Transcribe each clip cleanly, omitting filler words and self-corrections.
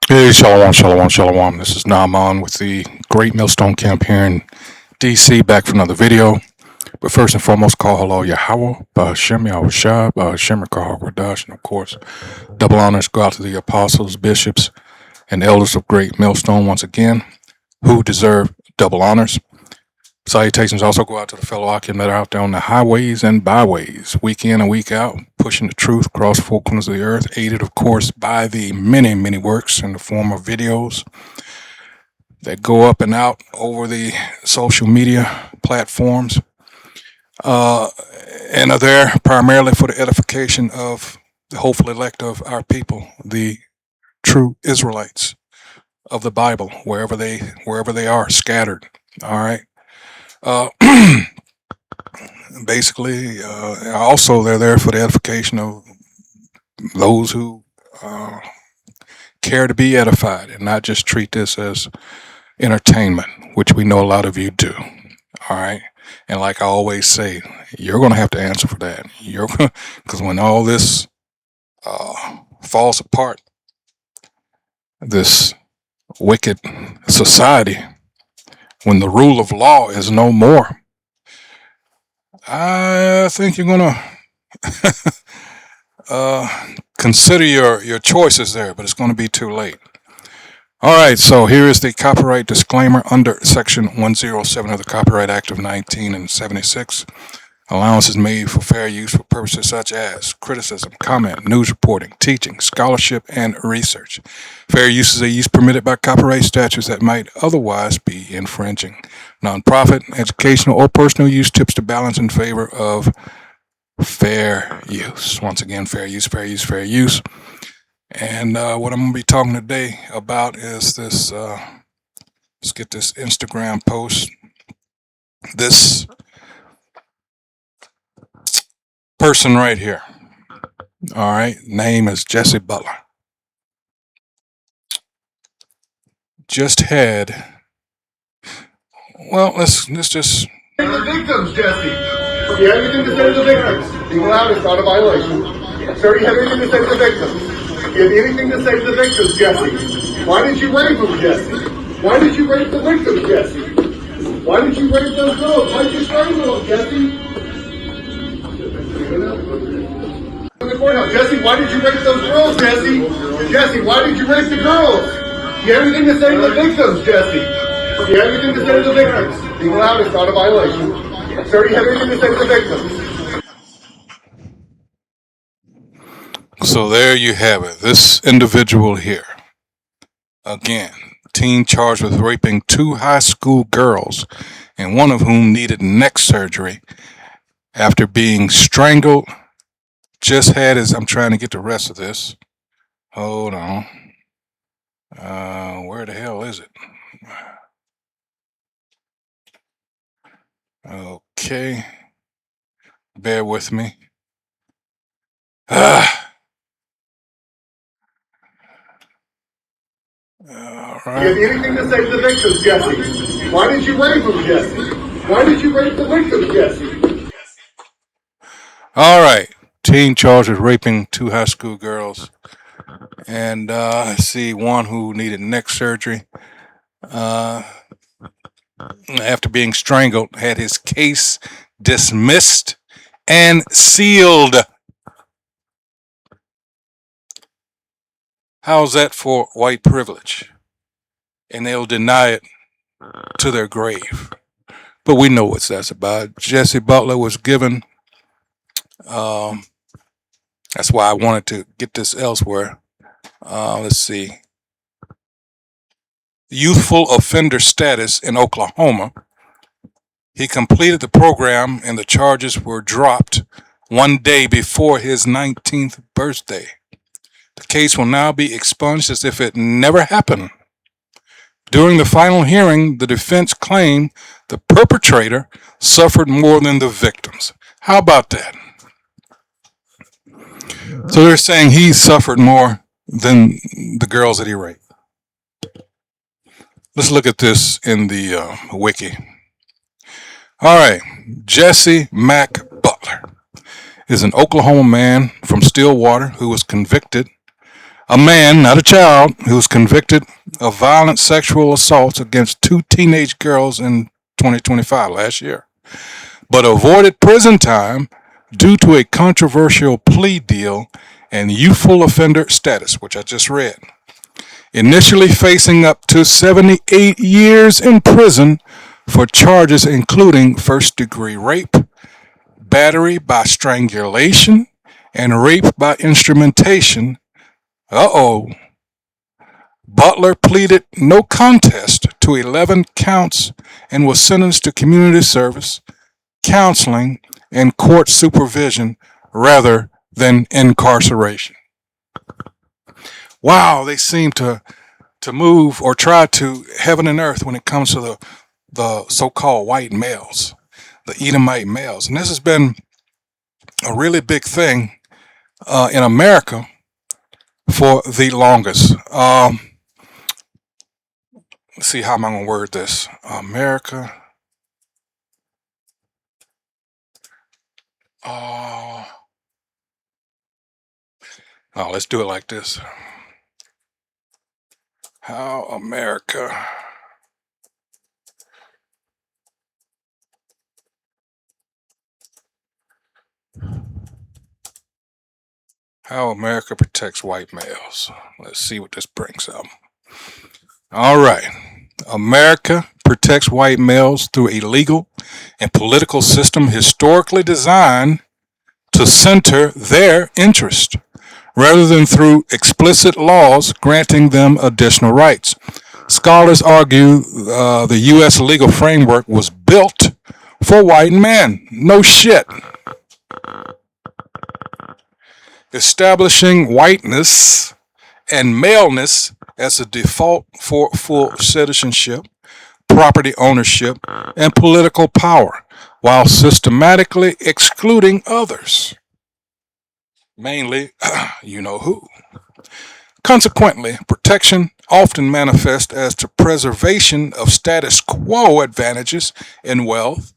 Hey, shalom, shalom, shalom. This is Naaman with the Great Millstone Camp here in DC, back for another video. But first and foremost, call hello Yahweh, Ba'Shem Yahushua, Ba'Shem Radash, and of course, double honors go out to the apostles, bishops, and elders of Great Millstone once again, who deserve double honors. Salutations also go out to the fellow Akim that are out there on the highways and byways, week in and week out, pushing the truth across four corners of the earth, aided, of course, by the many, many works in the form of videos that go up and out over the social media platforms, and are there primarily for the edification of the hopeful elect of our people, the true Israelites of the Bible, wherever they are scattered. All right. Uh, Basically, also they're there for the edification of those who care to be edified and not just treat this as entertainment, which we know a lot of you do. All right. And like I always say, you're going to have to answer for that. Because when all this falls apart, this wicked society, when the rule of law is no more, I think you're going to consider your choices there, but it's going to be too late. All right, so here is the copyright disclaimer under Section 107 of the Copyright Act of 1976. Allowance is made for fair use for purposes such as criticism, comment, news reporting, teaching, scholarship, and research. Fair use is a use permitted by copyright statutes that might otherwise be infringing. Nonprofit, educational, or personal use tips to balance in favor of fair use. Once again, fair use, fair use, fair use. And what I'm going to be talking today about is this, let's get this Instagram post. This person right here, all right, name is Jesse Butler. Just had, well, let's just... The victims, Jesse. Do you have anything to say to the victims? Being loud is not a violation. Sir, do you have anything to say to the victims? Do you have anything to say to the victims, Jesse? Why did you rape them, Jesse? Why did you rape the victims, Jesse? Why did you rape those girls? Why did you strangle them, Jesse? In the courthouse, Jesse, why did you rape those girls, Jesse? Jesse, why did you rape the girls? Do you have anything to say to the victims, Jesse? Do you have anything to say to the victims? Being loud is not a violation. Sir, do you have anything to say to the victims? So there you have it. This individual here, again, teen charged with raping two high school girls, and one of whom needed neck surgery after being strangled. Just had his, I'm trying to get the rest of this. Hold on. Where the hell is it? Okay. Bear with me. All right. Do you have anything to say to the victims, Jesse? Why did you rape them, Jesse? Why did you rape the victims, Jesse? All right. Teen charged with raping two high school girls. And I see one who needed neck surgery. After being strangled, had his case dismissed and sealed. How's that for white privilege? And they'll deny it to their grave. But we know what that's about. Jesse Butler was given, that's why I wanted to get this elsewhere. Let's see. Youthful offender status in Oklahoma. He completed the program and the charges were dropped one day before his 19th birthday. The case will now be expunged as if it never happened. During the final hearing, the defense claimed the perpetrator suffered more than the victims. How about that? So they're saying he suffered more than the girls that he raped. Let's look at this in the wiki. All right, Jesse Mack Butler is an Oklahoma man from Stillwater who was convicted A man, not a child, who was convicted of violent sexual assaults against two teenage girls in 2025, last year, but avoided prison time due to a controversial plea deal and youthful offender status, which I just read. Initially facing up to 78 years in prison for charges including first-degree rape, battery by strangulation, and rape by instrumentation. Butler pleaded no contest to 11 counts and was sentenced to community service, counseling, and court supervision rather than incarceration. Wow, they seem to move or try to heaven and earth when it comes to the so-called white males, the Edomite males. And this has been a really big thing in America for the longest. Let's see, how am I going to word this? America. Oh, let's do it like this. How America protects white males. Let's see what this brings up. All right. America protects white males through a legal and political system historically designed to center their interest, rather than through explicit laws granting them additional rights. Scholars argue the U.S. legal framework was built for white men. No shit. Establishing whiteness and maleness as a default for full citizenship, property ownership, and political power, while systematically excluding others. Mainly, you know who. Consequently, protection often manifests as the preservation of status quo advantages in wealth,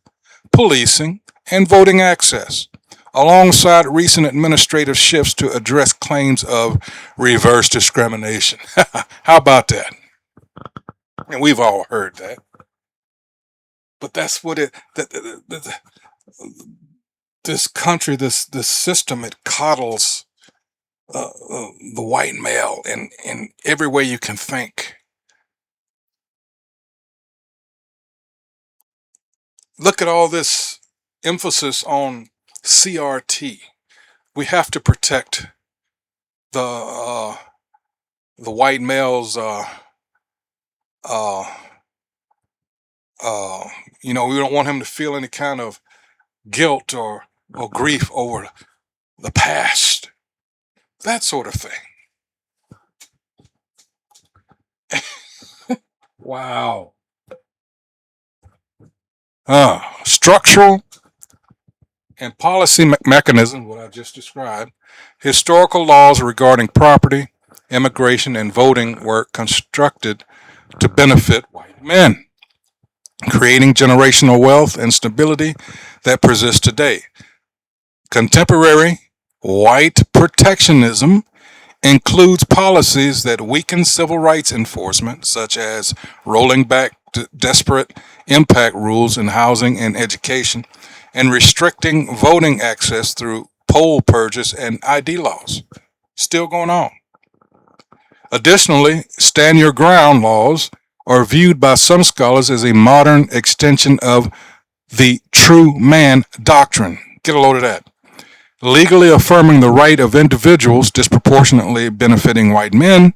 policing, and voting access, alongside recent administrative shifts to address claims of reverse discrimination. How about that? And we've all heard that. But that's what this country, this system, it coddles the white male in every way you can think. Look at all this emphasis on CRT. We have to protect the white males. We don't want him to feel any kind of guilt or grief over the past. That sort of thing. Wow. Structural and policy mechanisms, what I just described, historical laws regarding property, immigration, and voting were constructed to benefit white men, creating generational wealth and stability that persists today. Contemporary white protectionism includes policies that weaken civil rights enforcement, such as rolling back disparate impact rules in housing and education, and restricting voting access through poll purges and ID laws. Still going on. Additionally, stand your ground laws are viewed by some scholars as a modern extension of the true man doctrine. Get a load of that. Legally affirming the right of individuals disproportionately benefiting white men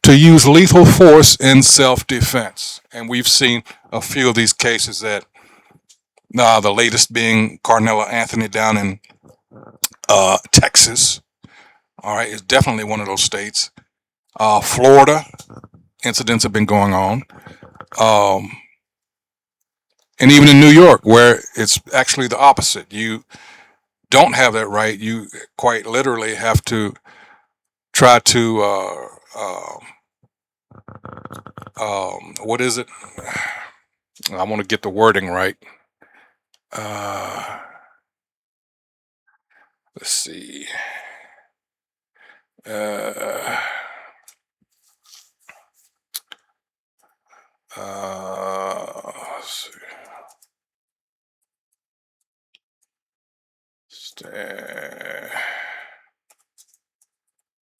to use lethal force in self-defense. And we've seen a few of these cases that, the latest being Carnella Anthony down in Texas. All right, it's definitely one of those states. Florida, incidents have been going on. And even in New York, where it's actually the opposite. You don't have that right. You quite literally have to try to, what is it? I want to get the wording right. Let's see.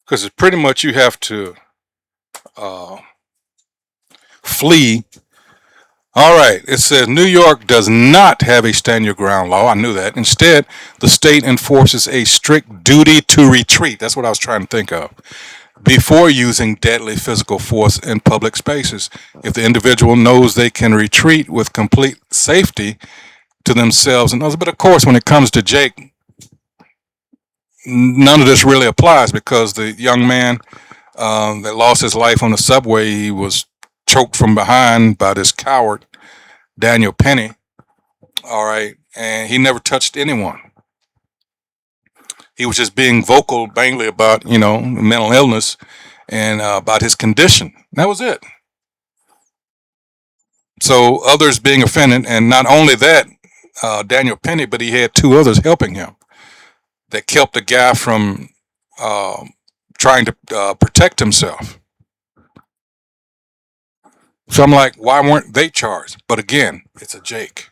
because it's pretty much you have to uh, flee. All right, it says New York does not have a stand your ground law. I knew that. Instead, the state enforces a strict duty to retreat. That's what I was trying to think of. Before using deadly physical force in public spaces, if the individual knows they can retreat with complete safety to themselves and others. But of course, when it comes to Jake, none of this really applies because the young man that lost his life on the subway, he was choked from behind by this coward, Daniel Penny. All right. And he never touched anyone. He was just being vocal mainly about, mental illness and about his condition. That was it. So others being offended, and not only that, Daniel Penny, but he had two others helping him that kept the guy from trying to protect himself. So I'm like, why weren't they charged? But again, it's a Jake.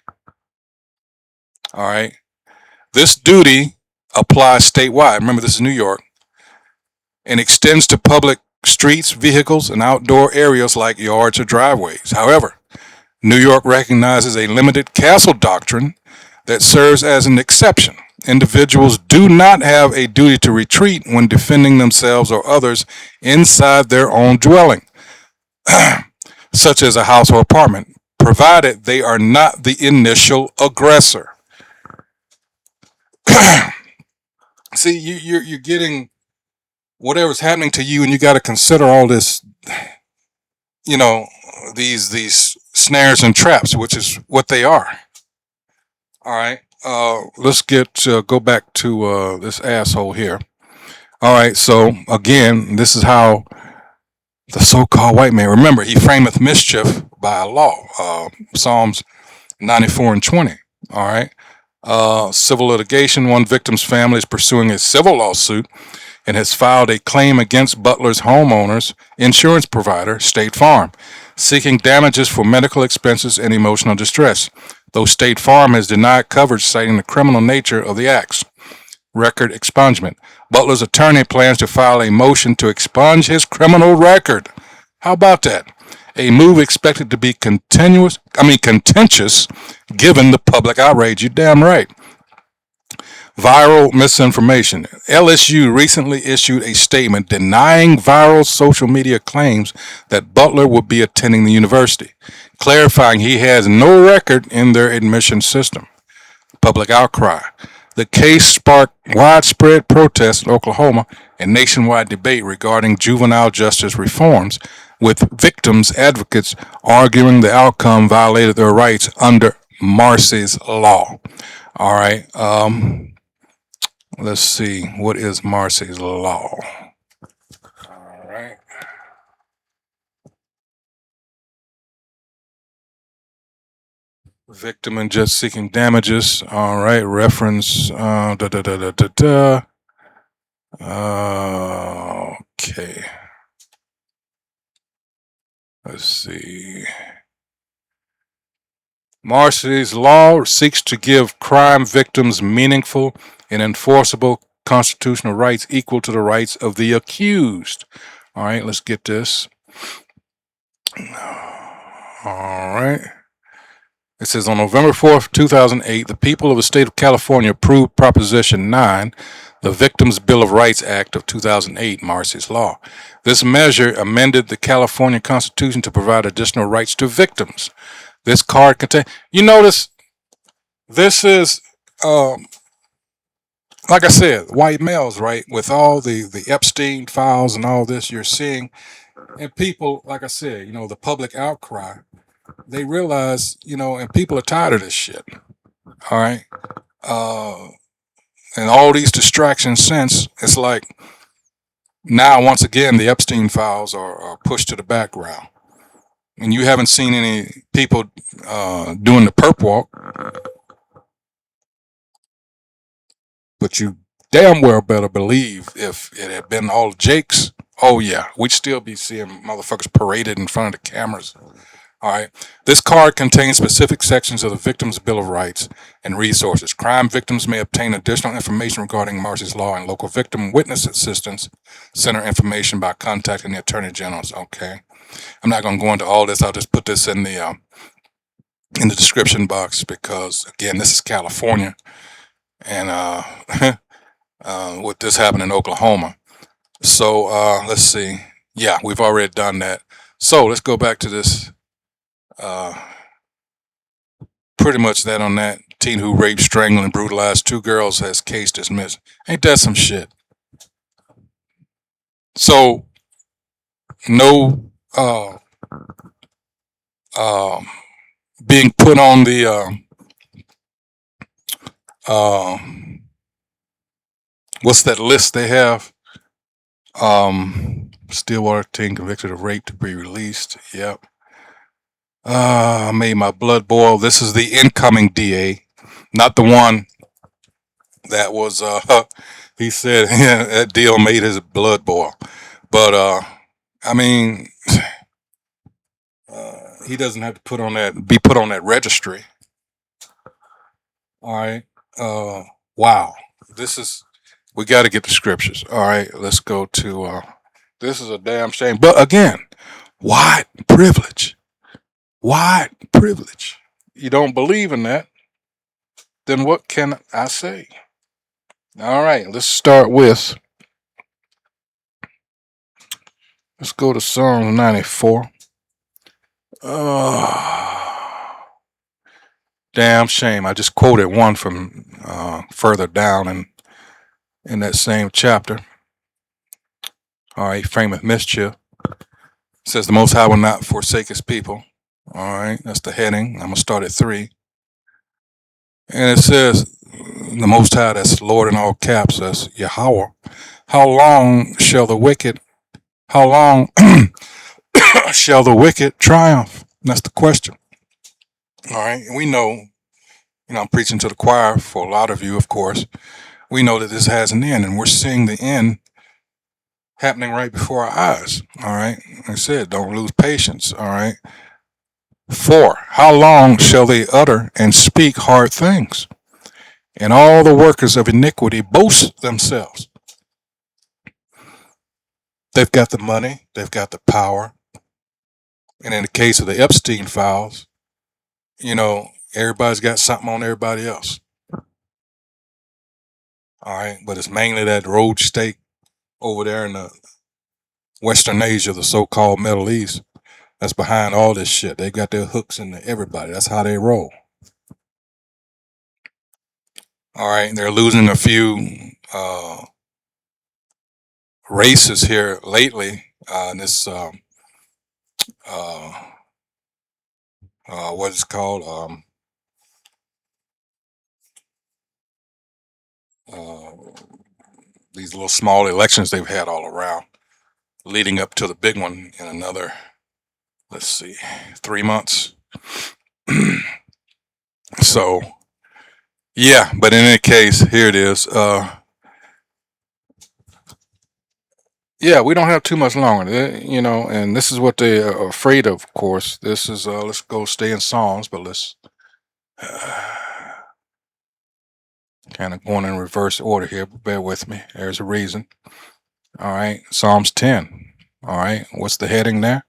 All right. This duty applies statewide. Remember, this is New York and extends to public streets, vehicles, and outdoor areas like yards or driveways. However, New York recognizes a limited castle doctrine that serves as an exception. Individuals do not have a duty to retreat when defending themselves or others inside their own dwelling, such as a house or apartment, provided they are not the initial aggressor. See, you're getting whatever's happening to you, and you got to consider all this, these snares and traps, which is what they are. All right. Let's go back to this asshole here. All right. So again, this is how the so-called white man. Remember, he frameth mischief by a law. Psalms 94 and 20. All right. Civil litigation. One victim's family is pursuing a civil lawsuit and has filed a claim against Butler's homeowner's insurance provider, State Farm, seeking damages for medical expenses and emotional distress, though State Farm has denied coverage, citing the criminal nature of the acts. Record expungement. Butler's attorney plans to file a motion to expunge his criminal record. How about that? A move expected to be contentious, given the public outrage. You're damn right. Viral misinformation. LSU recently issued a statement denying viral social media claims that Butler would be attending the university, clarifying he has no record in their admission system. Public outcry. The case sparked widespread protests in Oklahoma and nationwide debate regarding juvenile justice reforms, with victims' advocates arguing the outcome violated their rights under Marsy's law. All right. Let's see. What is Marsy's law? All right. Victim and just seeking damages. All right. Reference. Okay. Let's see. Marsy's law seeks to give crime victims meaningful and enforceable constitutional rights equal to the rights of the accused. All right, let's get this. All right. It says on November 4th, 2008, the people of the state of California approved Proposition 9, the Victims' Bill of Rights Act of 2008, Marsy's law. This measure amended the California Constitution to provide additional rights to victims. This card contains, you notice, this is, like I said, white males, right? With all the Epstein files and all this you're seeing. And people, like I said, the public outcry, they realize, and people are tired of this shit. All right. And all these distractions since, it's like now, once again, the Epstein files are pushed to the background. And you haven't seen any people doing the perp walk, but you damn well better believe if it had been all Jakes, oh yeah, we'd still be seeing motherfuckers paraded in front of the cameras. All right. This card contains specific sections of the Victim's Bill of Rights and resources. Crime victims may obtain additional information regarding Marsy's law and local victim witness assistance center information by contacting the Attorney General's. Okay. I'm not going to go into all this. I'll just put this in the description box because, again, this is California, and with this happened in Oklahoma. So let's see. Yeah, we've already done that. So let's go back to this. Pretty much that on that. Teen who raped, strangled, and brutalized 2 girls has case dismissed. Ain't that some shit? So no being put on the what's that list they have? Stillwater teen convicted of rape to be released. Yep. Made my blood boil. This is the incoming DA, not the one that was. He said that deal made his blood boil, but I mean, he doesn't have to be put on that registry. All right. Wow. We got to get the scriptures. All right. Let's go to. This is a damn shame. But again, white privilege. White privilege. You don't believe in that, then what can I say? All right, let's start with, let's go to Psalm 94. Damn shame. I just quoted one from further down in that same chapter. All right, frameth mischief. It says the Most High will not forsake his people. All right, that's the heading. I'm going to start at 3. And it says, the Most High, that's Lord in all caps, that's Yahweh. How long shall the wicked triumph? That's the question. All right, and we know, I'm preaching to the choir for a lot of you, of course. We know that this has an end, and we're seeing the end happening right before our eyes. All right, like I said, don't lose patience. All right. 4, how long shall they utter and speak hard things? And all the workers of iniquity boast themselves. They've got the money, they've got the power. And in the case of the Epstein files, everybody's got something on everybody else. All right, but it's mainly that road state over there in the Western Asia, the so-called Middle East, that's behind all this shit. They got their hooks into everybody. That's how they roll. All right, they're losing a few races here lately. This what is it called? These little small elections they've had all around, leading up to the big one in another, let's see, 3 months. So, yeah, but in any case, here it is. Yeah, we don't have too much longer, and this is what they are afraid of course. This is, let's go stay in Psalms, but let's kind of going in reverse order here, but bear with me. There's a reason. All right, Psalms 10. All right, what's the heading there?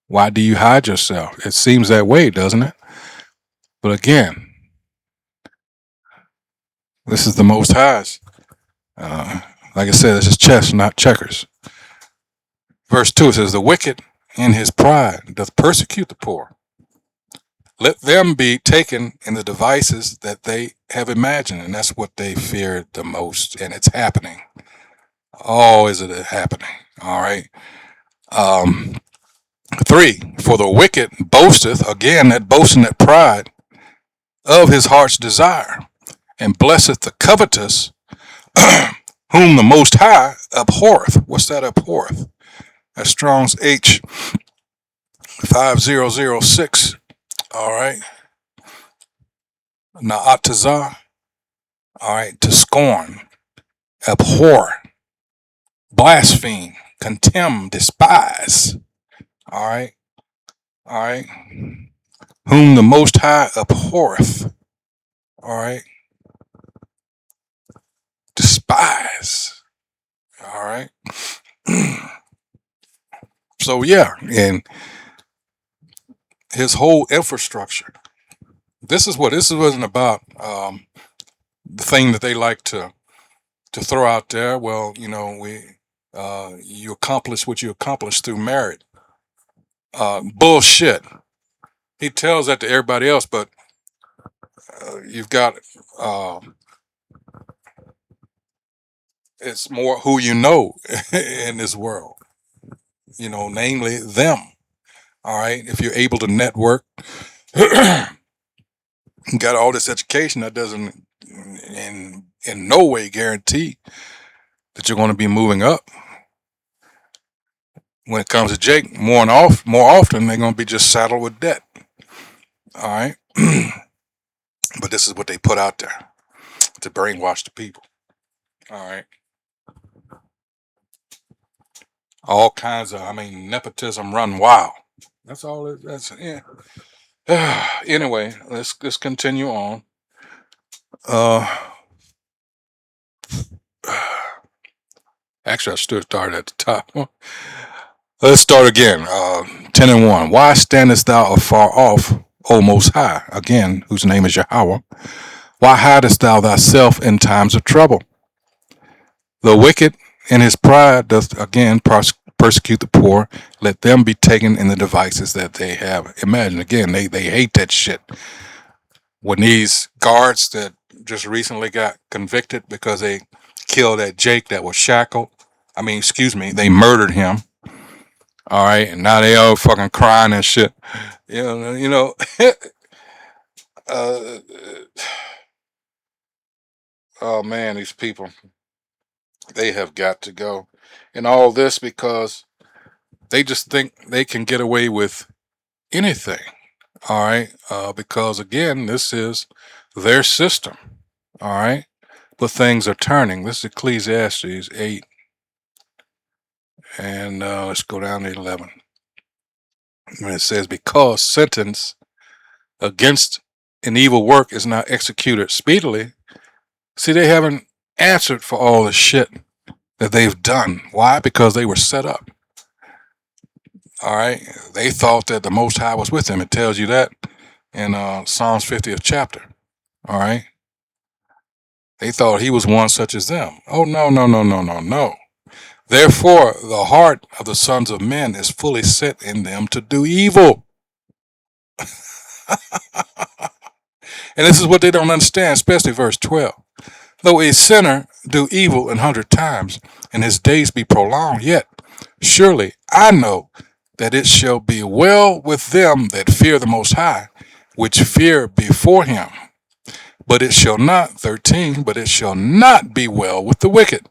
Why do you hide yourself? It seems that way, doesn't it? But again, this is the Most High's. Like I said, this is chess, not checkers. Verse 2, it says, the wicked in his pride doth persecute the poor. Let them be taken in the devices that they have imagined. And that's what they feared the most. And it's happening. Oh, is it happening? All right. 3, for the wicked boasteth, again, that boasting, that pride of his heart's desire, and blesseth the covetous, whom the Most High abhorreth. What's that abhorreth? That's Strong's H 5006. All right. Na'atazah. All right. To scorn, abhor, blaspheme, contemn, despise. All right. All right. Whom the Most High abhorreth. All right. Despise. All right. So yeah, and his whole infrastructure. This wasn't about the thing that they like to throw out there. Well, you accomplish what you accomplish through merit. Bullshit. He tells that to everybody else, but you've got uh, it's more who you know in this world. Namely them. All right. If you're able to network, got all this education, that doesn't in no way guarantee that you're going to be moving up. When it comes to Jake, more often they're going to be just saddled with debt. All right. But this is what they put out there to brainwash the people. All right. All kinds of, nepotism run wild. That's all it, that's, yeah. Anyway, let's continue on. Uh, Actually, I still started at the top. Let's start again. 10 and 1. Why standest thou afar off, O Most High? Again, whose name is Yahweh. Why hidest thou thyself in times of trouble? The wicked in his pride doth again persecute the poor. Let them be taken in the devices that they have. Imagine, again, they hate that shit. When these guards that just recently got convicted because they killed that Jake that was shackled. They murdered him. All right, and now they all fucking crying and shit. You know. uh, oh man, these people, they have got to go. And all this because they just think they can get away with anything. All right, because again, this is their system. All right, but things are turning. This is Ecclesiastes 8, and let's go down to 11. When it says, because sentence against an evil work is not executed speedily. See, they haven't answered for all the shit that they've done. Why? Because they were set up. All right. They thought that the Most High was with them. It tells you that in Psalms 50th chapter. All right. They thought he was one such as them. Oh, no, no, no, no, no, no. Therefore, the heart of the sons of men is fully set in them to do evil. And this is what they don't understand, especially verse 12. Though a sinner do evil 100 times, and his days be prolonged, yet surely I know that it shall be well with them that fear the Most High, which fear before him. But it shall not, 13, but it shall not be well with the wicked,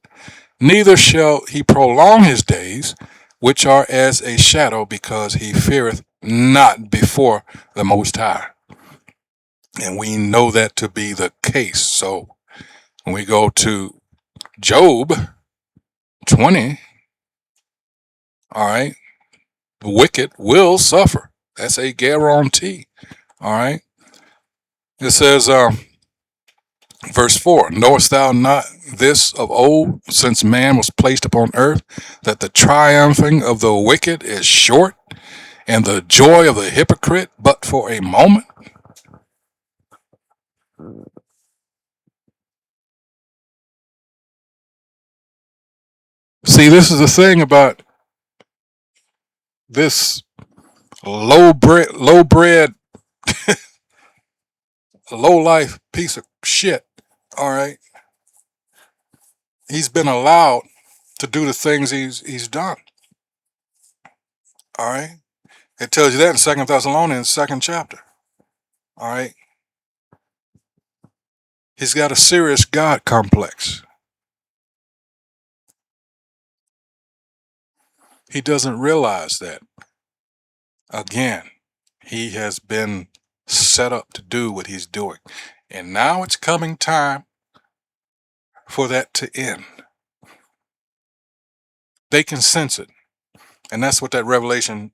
neither shall he prolong his days, which are as a shadow, because he feareth not before the Most High. And we know that to be the case. So when we go to Job 20, all right, the wicked will suffer. That's a guarantee. All right. It says, verse 4, knowest thou not this of old, since man was placed upon earth, that the triumphing of the wicked is short, and the joy of the hypocrite but for a moment? See, this is the thing about this low bred, low life piece of shit. All right. He's been allowed to do the things he's done. All right. It tells you that in 2 Thessalonians, 2nd chapter. All right. He's got a serious God complex. He doesn't realize that. Again, he has been set up to do what he's doing. And now it's coming time for that to end. They can sense it. And that's what that Revelation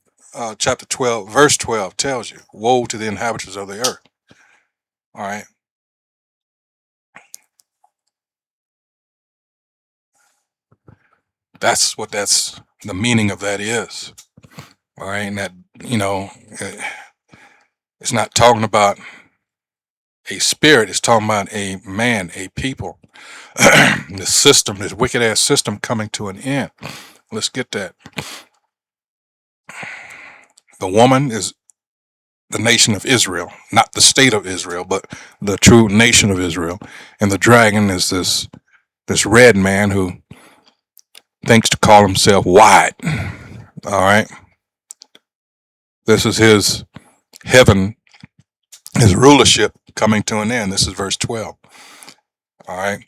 chapter 12, verse 12 tells you, woe to the inhabitants of the earth. All right. That's the meaning of that is. All right. And that, it's not talking about a spirit, it's talking about a man, a people. The system, this wicked ass system coming to an end. Let's get that. The woman is the nation of Israel, not the state of Israel, but the true nation of Israel. And the dragon is this red man who thinks to call himself white. All right. This is his heaven, his rulership coming to an end. This is verse 12. All right.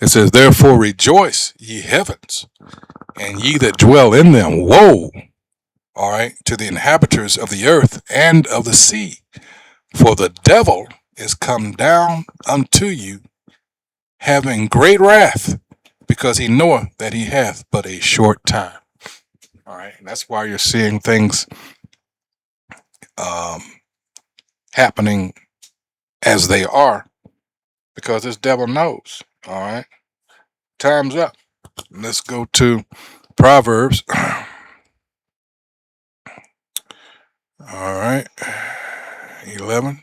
It says, therefore rejoice, ye heavens, and ye that dwell in them. Woe, all right, to the inhabitants of the earth and of the sea. For the devil is come down unto you, having great wrath, because he knoweth that he hath but a short time. All right. And that's why you're seeing things happening as they are, because this devil knows. All right. Time's up. Let's go to Proverbs. All right. 11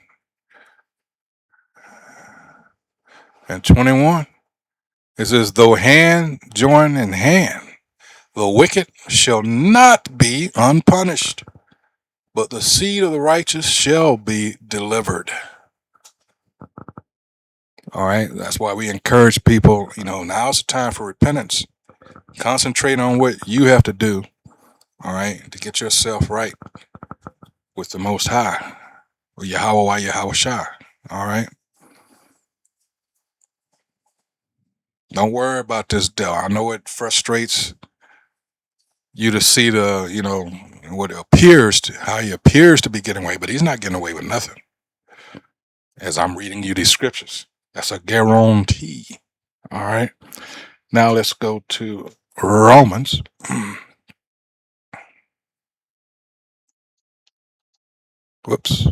and 21. It says, though hand join in hand, the wicked shall not be unpunished, but the seed of the righteous shall be delivered. All right. That's why we encourage people, now's the time for repentance. Concentrate on what you have to do, all right, to get yourself right with the Most High, or Yahweh Shai. All right. Don't worry about this devil. I know it frustrates you to see what how he appears to be getting away, but he's not getting away with nothing. As I'm reading you these scriptures, that's a guarantee. All right. Now let's go to Romans. Whoops.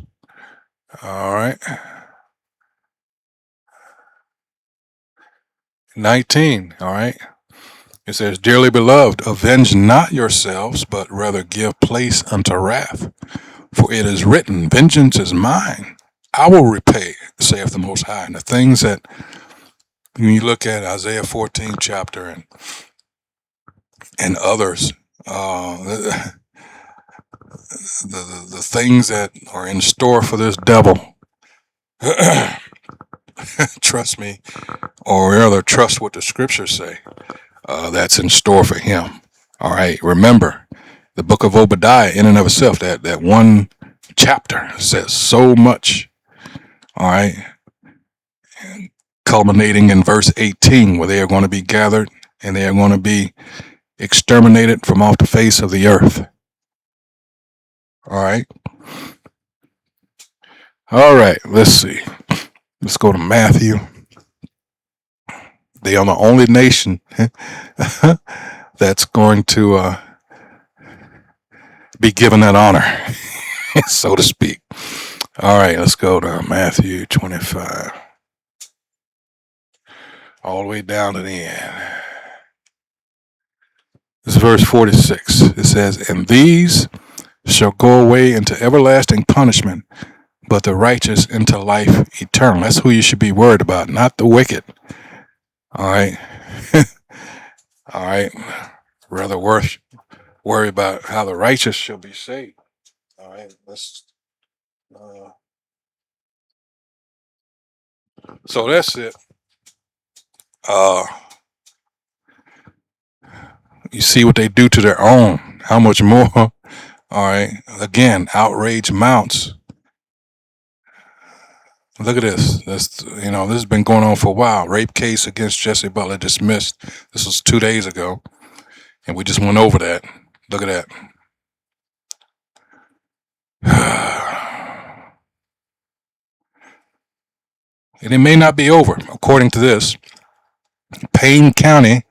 All right. 19. All right. It says, dearly beloved, avenge not yourselves, but rather give place unto wrath. For it is written, vengeance is mine. I will repay, saith the Most High. And the things that, when you look at Isaiah 14 chapter and others, the things that are in store for this devil, trust me, or rather trust what the scriptures say, that's in store for him. All right. Remember, the book of Obadiah in and of itself, that one chapter says so much. All right. And culminating in verse 18, where they are going to be gathered and they are going to be exterminated from off the face of the earth. All right. All right. Let's see. Let's go to Matthew. They are the only nation that's going to be given that honor, so to speak. All right, let's go to Matthew 25. All the way down to the end. This is verse 46. It says, and these shall go away into everlasting punishment, but the righteous into life eternal. That's who you should be worried about, not the wicked. All right. All right. Rather worry about how the righteous shall be saved. All right. So that's it. You see what they do to their own. How much more? All right. Again, outrage mounts. Look at this. This has been going on for a while. Rape case against Jesse Butler dismissed. This was 2 days ago. And we just went over that. Look at that. And it may not be over. According to this, Payne County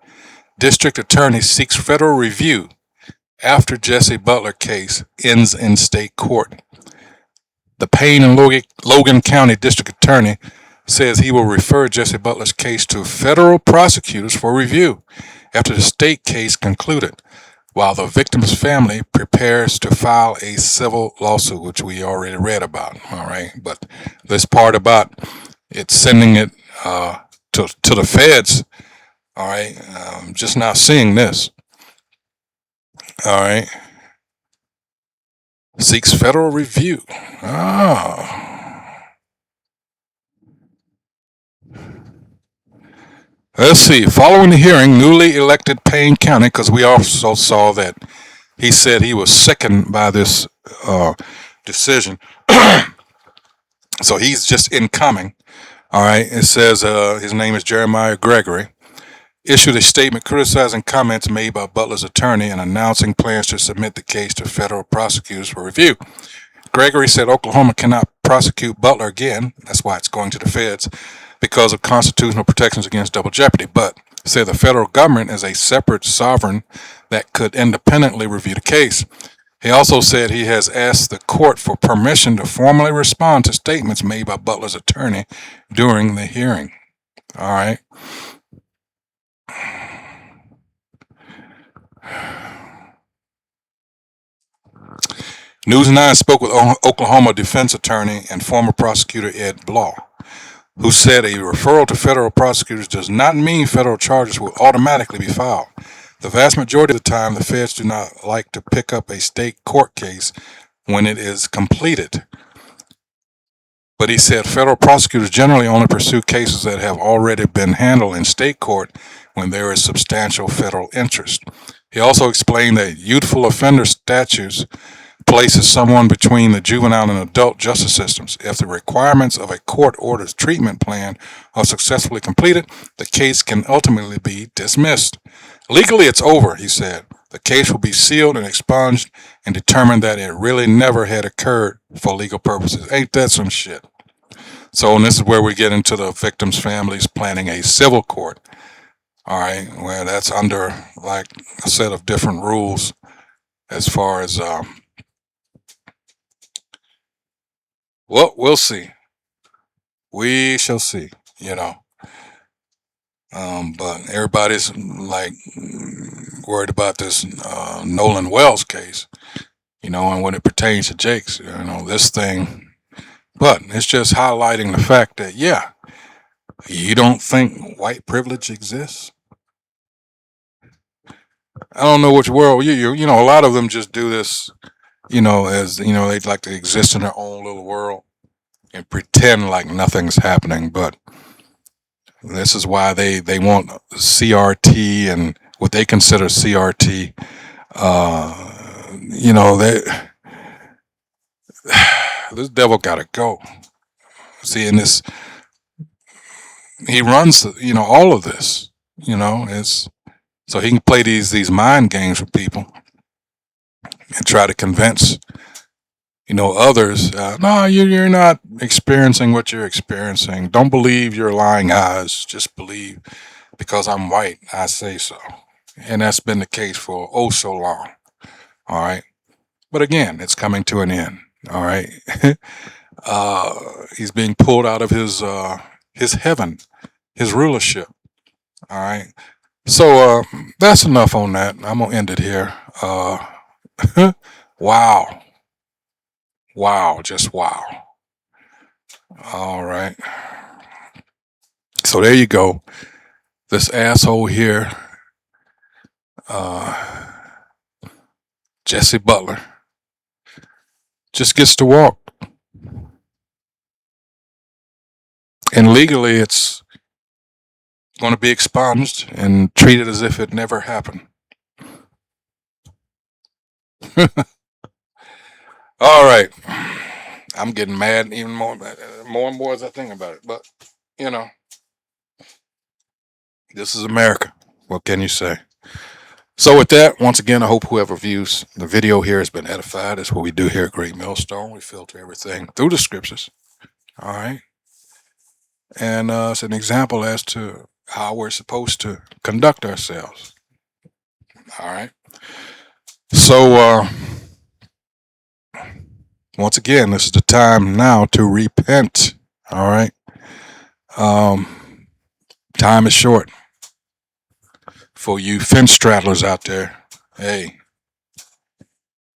District Attorney seeks federal review after Jesse Butler case ends in state court. The Payne and Logan County District Attorney says he will refer Jesse Butler's case to federal prosecutors for review after the state case concluded, while the victim's family prepares to file a civil lawsuit, which we already read about. All right, but this part about it sending it to the feds. All right, just now seeing this. All right, seeks federal review. Let's see. Following the hearing, newly elected Payne County, because we also saw that he said he was sickened by this decision. So he's just incoming. All right. It says his name is Jeremiah Gregory. Issued a statement criticizing comments made by Butler's attorney and announcing plans to submit the case to federal prosecutors for review. Gregory said Oklahoma cannot prosecute Butler again. That's why it's going to the feds, because of constitutional protections against double jeopardy, but said the federal government is a separate sovereign that could independently review the case. He also said he has asked the court for permission to formally respond to statements made by Butler's attorney during the hearing. All right. News 9 spoke with Oklahoma defense attorney and former prosecutor Ed Blau, who said a referral to federal prosecutors does not mean federal charges will automatically be filed. The vast majority of the time, the feds do not like to pick up a state court case when it is completed. But he said federal prosecutors generally only pursue cases that have already been handled in state court when there is substantial federal interest. He also explained that youthful offender statutes places someone between the juvenile and adult justice systems. If the requirements of a court-ordered treatment plan are successfully completed, the case can ultimately be dismissed. Legally, it's over, he said. The case will be sealed and expunged and determined that it really never had occurred for legal purposes. Ain't that some shit? So, and this is where we get into the victims' families planning a civil court. All right, where that's under like a set of different rules as far as well, we'll see. We shall see, you know. But everybody's like worried about this Nolan Wells case, you know, and when it pertains to Jake's, you know, this thing. But it's just highlighting the fact that, yeah, you don't think white privilege exists? I don't know which world you know, a lot of them just do this, you know, as, you know, they'd like to exist in their own little world and pretend like nothing's happening. But this is why they want CRT and what they consider CRT. You know, this devil got to go. See, in this, he runs, you know, all of this. You know, it's so he can play these mind games with people and try to convince, you know, others. No, you're not experiencing what you're experiencing. Don't believe your lying eyes. Just believe because I'm white, I say so. And that's been the case for oh so long. All right. But again, it's coming to an end. All right. He's being pulled out of his heaven, his rulership. All right. So that's enough on that. I'm gonna end it here. Wow. Wow, just wow. All right. So there you go. This asshole here, Jesse Butler, just gets to walk. And legally, it's going to be expunged and treated as if it never happened. All right. I'm getting mad even more and more as I think about it. But, you know, this is America. What can you say? So with that, once again, I hope whoever views the video here has been edified. That's what we do here at Great Millstone. We filter everything through the scriptures. All right. And it's an example as to how we're supposed to conduct ourselves. All right. So, once again, this is the time now to repent. All right. Time is short for you fence straddlers out there. Hey,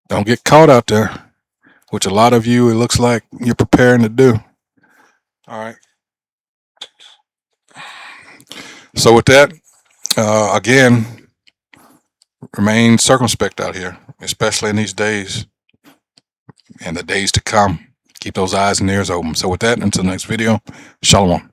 don't get caught out there, which a lot of you, it looks like you're preparing to do. All right. So with that, again, remain circumspect out here, especially in these days and the days to come. Keep those eyes and ears open. So with that, until the next video, shalom.